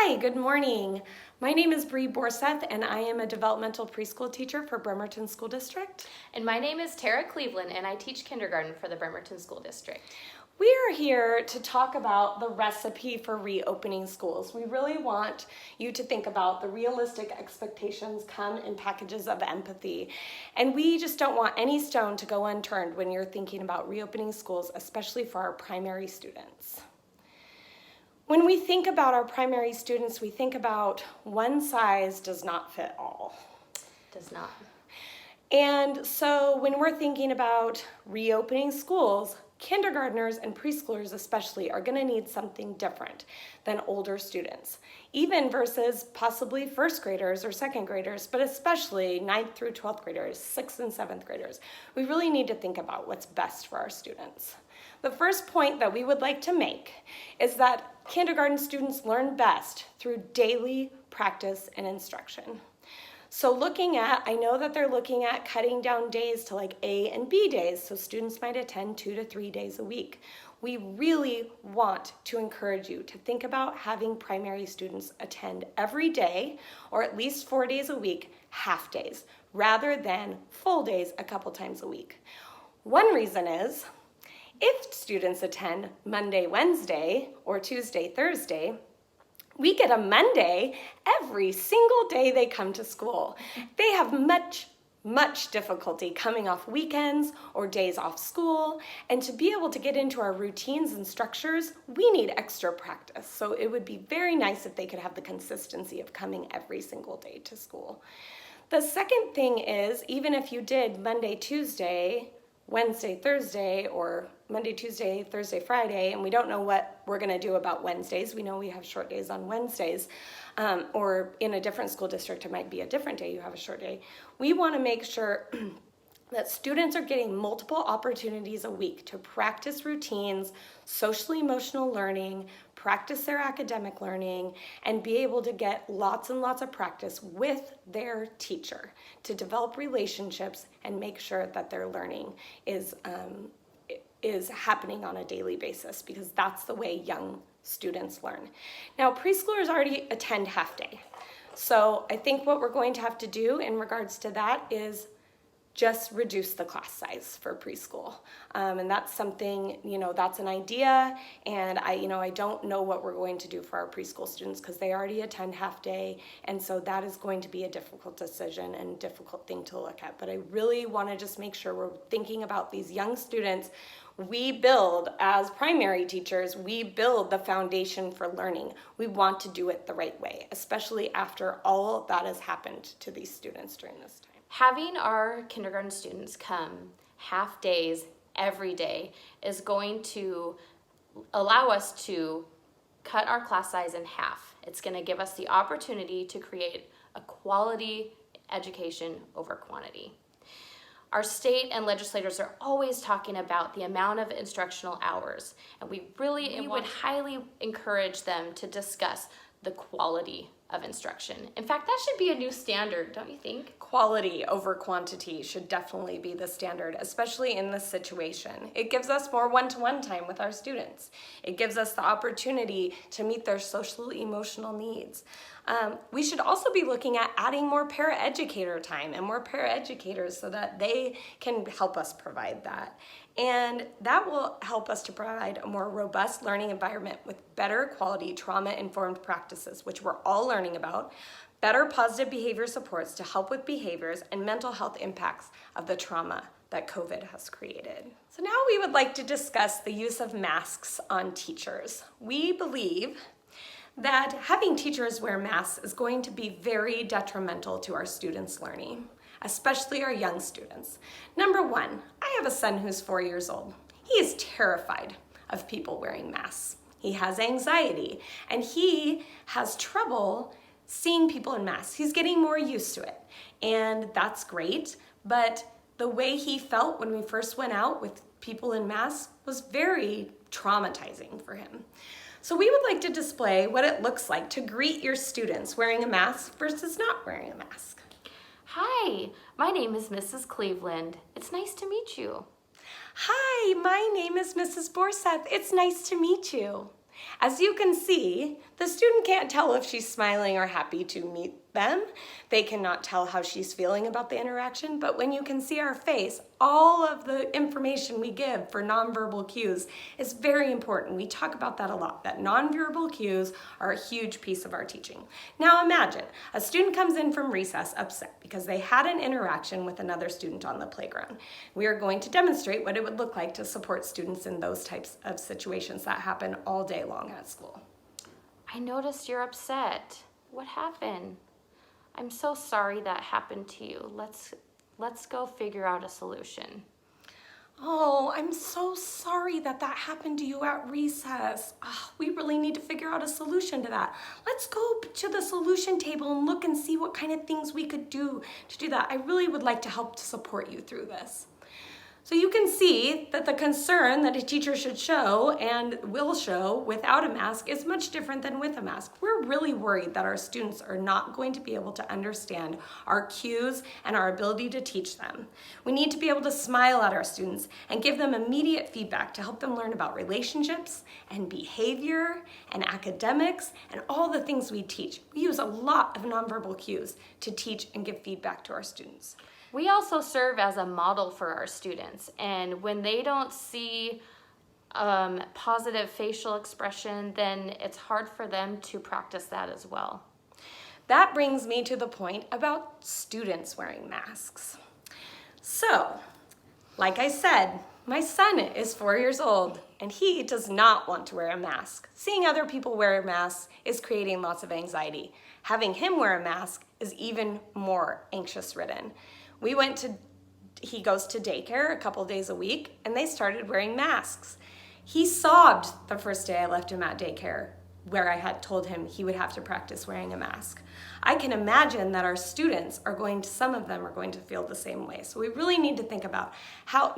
Hi, good morning. My name is Bree Borseth and I am a developmental preschool teacher for Bremerton School District. And my name is Tara Cleveland and I teach kindergarten for the Bremerton School District. We are here to talk about the recipe for reopening schools. We really want you to think about the realistic expectations come in packages of empathy. And we just don't want any stone to go unturned when you're thinking about reopening schools, especially for our primary students. When we think about our primary students, we think about one size does not fit all. Does not. And so when we're thinking about reopening schools, kindergartners and preschoolers especially are going to need something different than older students, even versus possibly first graders or second graders, but especially 9th through 12th graders, 6th and 7th graders. We really need to think about what's best for our students. The first point that we would like to make is that kindergarten students learn best through daily practice and instruction. So I know that they're looking at cutting down days to like A and B days, so students might attend 2 to 3 days a week. We really want to encourage you to think about having primary students attend every day, or at least 4 days a week, half days, rather than full days a couple times a week. One reason is, if students attend Monday, Wednesday, or Tuesday, Thursday, we get a Monday every single day they come to school. They have much difficulty coming off weekends or days off school, and to be able to get into our routines and structures, we need extra practice. So it would be very nice if they could have the consistency of coming every single day to school. The second thing is, even if you did Monday, Tuesday, Wednesday, Thursday, or Monday, Tuesday, Thursday, Friday, and we don't know what we're going to do about Wednesdays. We know we have short days on Wednesdays, or in a different school district, it might be a different day you have a short day. We want to make sure that students are getting multiple opportunities a week to practice routines, social emotional learning, practice their academic learning, and be able to get lots and lots of practice with their teacher to develop relationships and make sure that their learning is happening on a daily basis, because that's the way young students learn. Now, preschoolers already attend half day. So I think what we're going to have to do in regards to that is just reduce the class size for preschool. And that's something, that's an idea. And I don't know what we're going to do for our preschool students because they already attend half day. And so that is going to be a difficult decision and difficult thing to look at. But I really want to just make sure we're thinking about these young students. We build, as primary teachers, we build the foundation for learning. We want to do it the right way, especially after all that has happened to these students during this time. Having our kindergarten students come half days every day is going to allow us to cut our class size in half. It's going to give us the opportunity to create a quality education over quantity. Our state and legislators are always talking about the amount of instructional hours, and we would highly encourage them to discuss the quality of instruction. In fact, that should be a new standard, don't you think? Quality over quantity should definitely be the standard, especially in this situation. It gives us more one-to-one time with our students. It gives us the opportunity to meet their social emotional needs. We should also be looking at adding more paraeducator time and more paraeducators so that they can help us provide that. And that will help us to provide a more robust learning environment with better quality trauma-informed practices, which we're all learning about, better positive behavior supports to help with behaviors and mental health impacts of the trauma that COVID has created. So now we would like to discuss the use of masks on teachers. We believe that having teachers wear masks is going to be very detrimental to our students' learning, especially our young students. Number one, I have a son who's 4 years old. He is terrified of people wearing masks. He has anxiety, and he has trouble seeing people in masks. He's getting more used to it, and that's great, but the way he felt when we first went out with people in masks was very traumatizing for him. So we would like to display what it looks like to greet your students wearing a mask versus not wearing a mask. Hi, my name is Mrs. Cleveland. It's nice to meet you. Hi, my name is Mrs. Borseth. It's nice to meet you. As you can see, the student can't tell if she's smiling or happy to meet them. They cannot tell how she's feeling about the interaction, but when you can see our face, all of the information we give for nonverbal cues is very important. We talk about that a lot, that nonverbal cues are a huge piece of our teaching. Now imagine a student comes in from recess upset because they had an interaction with another student on the playground. We are going to demonstrate what it would look like to support students in those types of situations that happen all day long at school. I noticed you're upset. What happened? I'm so sorry that happened to you. Let's go figure out a solution. Oh, I'm so sorry that happened to you at recess. We really need to figure out a solution to that. Let's go to the solution table and look and see what kind of things we could do to do that. I really would like to help to support you through this. So you can see that the concern that a teacher should show and will show without a mask is much different than with a mask. We're really worried that our students are not going to be able to understand our cues and our ability to teach them. We need to be able to smile at our students and give them immediate feedback to help them learn about relationships and behavior and academics and all the things we teach. We use a lot of nonverbal cues to teach and give feedback to our students. We also serve as a model for our students, and when they don't see positive facial expression, then it's hard for them to practice that as well. That brings me to the point about students wearing masks. So, like I said, my son is 4 years old and he does not want to wear a mask. Seeing other people wear masks is creating lots of anxiety. Having him wear a mask is even more anxious-ridden. He goes to daycare a couple days a week and they started wearing masks. He sobbed the first day I left him at daycare, where I had told him he would have to practice wearing a mask. I can imagine that our students some of them are going to feel the same way. So we really need to think about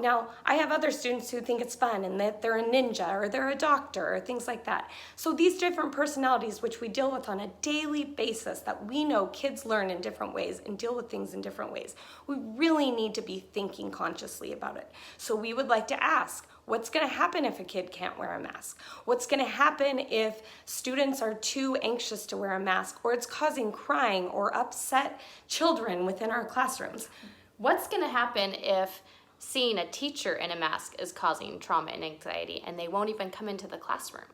now I have other students who think it's fun and that they're a ninja or they're a doctor or things like that. So these different personalities which we deal with on a daily basis, that we know kids learn in different ways and deal with things in different ways, we really need to be thinking consciously about it. So we would like to ask, what's going to happen if a kid can't wear a mask? What's going to happen if students are too anxious to wear a mask, or it's causing crying or upset children within our classrooms? What's going to happen if seeing a teacher in a mask is causing trauma and anxiety and they won't even come into the classroom?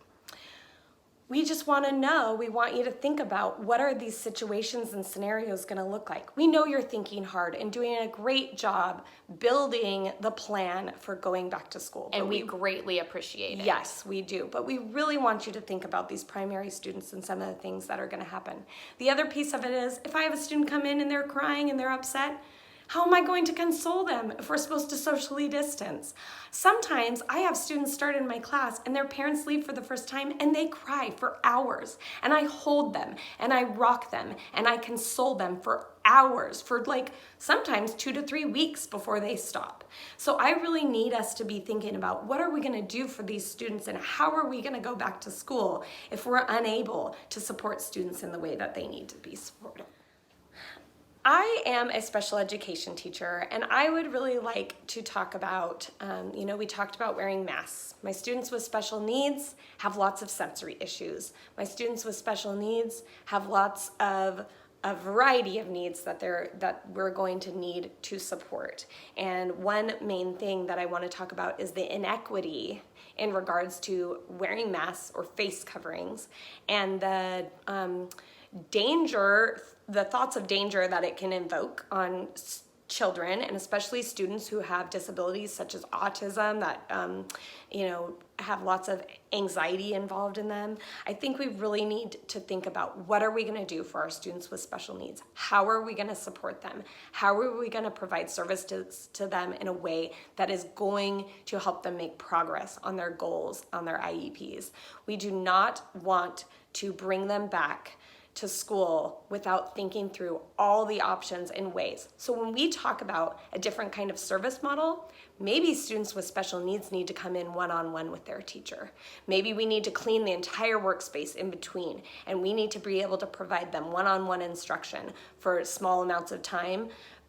We just want to know, we want you to think about what are these situations and scenarios going to look like. We know you're thinking hard and doing a great job building the plan for going back to school. And we greatly appreciate it. Yes, we do. But we really want you to think about these primary students and some of the things that are going to happen. The other piece of it is, if I have a student come in and they're crying and they're upset, how am I going to console them if we're supposed to socially distance? Sometimes I have students start in my class and their parents leave for the first time and they cry for hours. And I hold them and I rock them and I console them for hours, for sometimes 2 to 3 weeks before they stop. So I really need us to be thinking about what are we going to do for these students and how are we going to go back to school if we're unable to support students in the way that they need to be supported. I am a special education teacher, and I would really like to talk about, we talked about wearing masks. My students with special needs have lots of sensory issues. My students with special needs have lots of a variety of needs that we're going to need to support. And one main thing that I want to talk about is the inequity in regards to wearing masks or face coverings and the thoughts of danger that it can invoke on children, and especially students who have disabilities such as autism that have lots of anxiety involved in them. I think we really need to think about what are we going to do for our students with special needs? How are we going to support them? How are we going to provide services to them in a way that is going to help them make progress on their goals, on their IEPs? We do not want to bring them back to school without thinking through all the options and ways. So when we talk about a different kind of service model, maybe students with special needs need to come in one-on-one with their teacher. Maybe we need to clean the entire workspace in between, and we need to be able to provide them one-on-one instruction for small amounts of time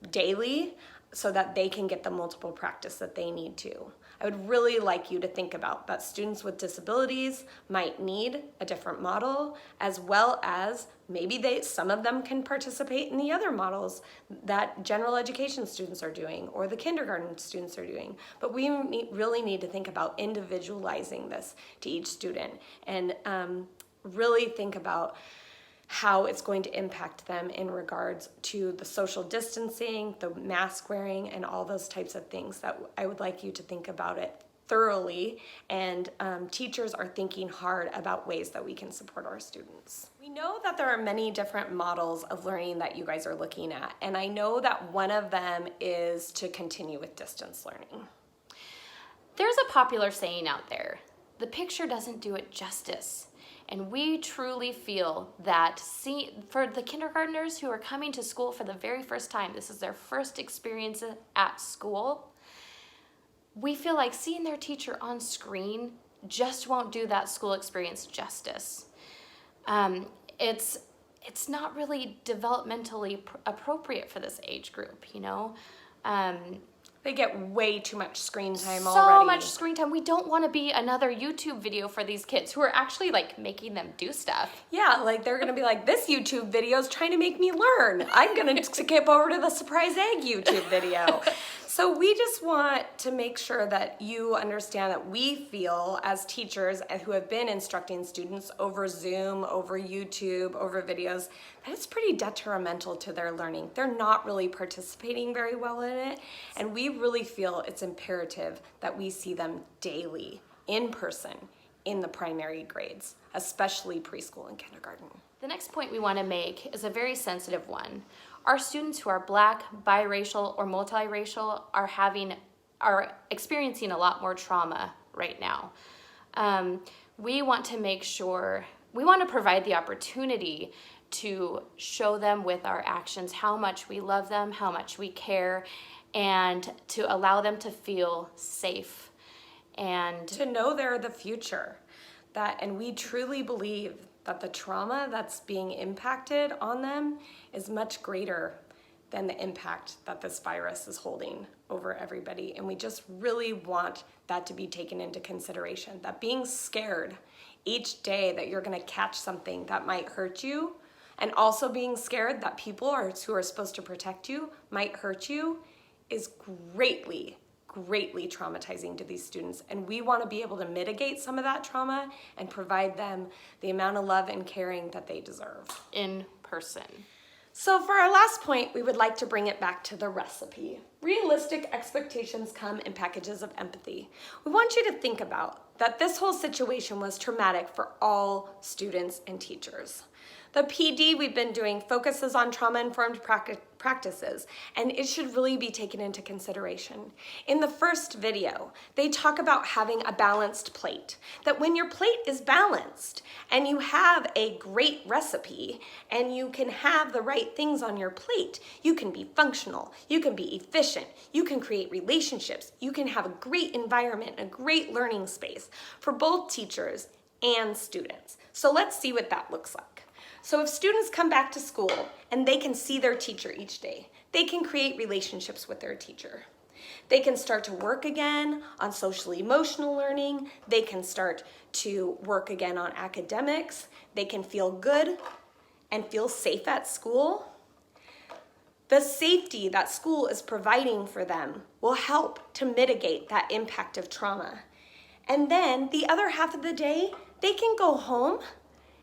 daily so that they can get the multiple practice that they need to. I would really like you to think about that students with disabilities might need a different model, as well as maybe some of them can participate in the other models that general education students are doing or the kindergarten students are doing. But we really need to think about individualizing this to each student and really think about how it's going to impact them in regards to the social distancing, the mask wearing, and all those types of things. That I would like you to think about it thoroughly, and teachers are thinking hard about ways that we can support our students. We know that there are many different models of learning that you guys are looking at, and I know that one of them is to continue with distance learning. There's a popular saying out there, the picture doesn't do it justice. And we truly feel that for the kindergartners who are coming to school for the very first time, this is their first experience at school, we feel like seeing their teacher on screen just won't do that school experience justice. It's not really developmentally appropriate for this age group, you know? They get way too much screen time So already. much screen time. We don't want to be another YouTube video for these kids who are actually like making them do stuff. Yeah, like they're gonna be like, this YouTube video is trying to make me learn. I'm gonna skip over to the surprise egg YouTube video. So we just want to make sure that you understand that we feel as teachers who have been instructing students over Zoom, over YouTube, over videos, that it's pretty detrimental to their learning. They're not really participating very well in it, and we really feel it's imperative that we see them daily, in person, in the primary grades, especially preschool and kindergarten. The next point we want to make is a very sensitive one. Our students who are Black, biracial, or multiracial are experiencing a lot more trauma right now. We want to make sure, we want to provide the opportunity to show them with our actions how much we love them, how much we care, and to allow them to feel safe. And to know they're the future. And we truly believe that the trauma that's being impacted on them is much greater than the impact that this virus is holding over everybody. And we just really want that to be taken into consideration, that being scared each day that you're gonna catch something that might hurt you, and also being scared that people who are supposed to protect you might hurt you, is greatly traumatizing to these students, and we want to be able to mitigate some of that trauma and provide them the amount of love and caring that they deserve. in person. So for our last point, we would like to bring it back to the recipe. Realistic expectations come in packages of empathy. We want you to think about that this whole situation was traumatic for all students and teachers. The PD we've been doing focuses on trauma-informed practices, and it should really be taken into consideration. In the first video, they talk about having a balanced plate, that when your plate is balanced and you have a great recipe and you can have the right things on your plate, you can be functional, you can be efficient, you can create relationships, you can have a great environment, a great learning space for both teachers and students. So let's see what that looks like. So if students come back to school and they can see their teacher each day, they can create relationships with their teacher. They can start to work again on social emotional learning. They can start to work again on academics. They can feel good and feel safe at school. The safety that school is providing for them will help to mitigate that impact of trauma. And then the other half of the day, they can go home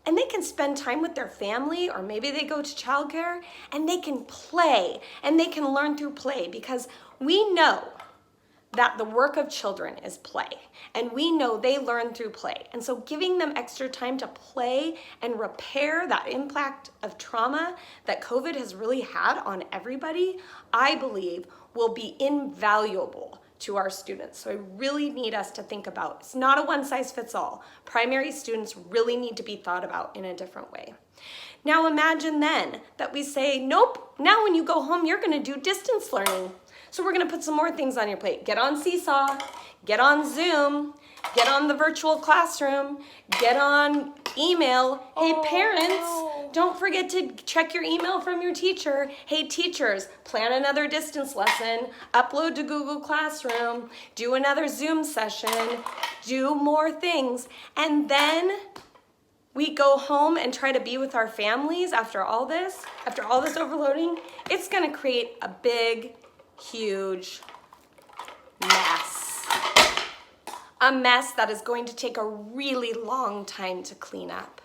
and they can spend time with their family, or maybe they go to childcare, and they can play, and they can learn through play, because we know that the work of children is play, and we know they learn through play. And so giving them extra time to play and repair that impact of trauma that COVID has really had on everybody, I believe will be invaluable to our students. So I really need us to think about, it's not a one size fits all. Primary students really need to be thought about in a different way. Now imagine then that we say, nope, now when you go home, you're gonna do distance learning. So we're gonna put some more things on your plate. Get on Seesaw, get on Zoom, get on the virtual classroom, get on email. Hey parents, don't don't forget to check your email from your teacher. Hey teachers, plan another distance lesson, upload to Google Classroom, do another Zoom session, do more things, and then we go home and try to be with our families after all this overloading. It's gonna create a big, huge mess. A mess that is going to take a really long time to clean up.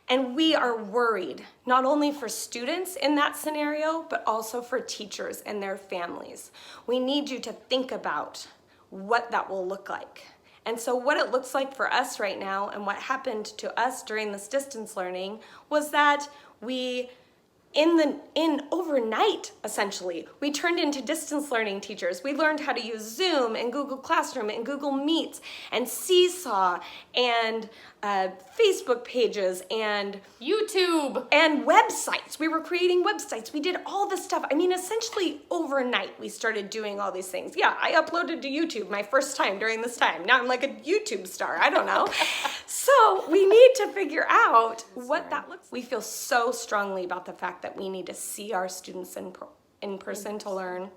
And we are worried, not only for students in that scenario, but also for teachers and their families. We need you to think about what that will look like. And so what it looks like for us right now and what happened to us during this distance learning was that we, in overnight, essentially, we turned into distance learning teachers. We learned how to use Zoom and Google Classroom and Google Meets and Seesaw and Facebook pages and YouTube and websites. We were creating websites. We did all this stuff. I mean, essentially overnight we started doing all these things. Yeah, I uploaded to YouTube my first time during this time. Now I'm like a YouTube star. I don't know. So we need to figure out what that looks like. We feel so strongly about the fact that we need to see our students in person to learn.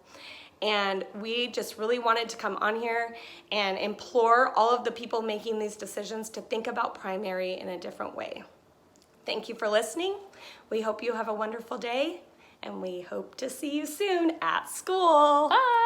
And we just really wanted to come on here and implore all of the people making these decisions to think about primary in a different way. Thank you for listening. We hope you have a wonderful day, and we hope to see you soon at school. Bye.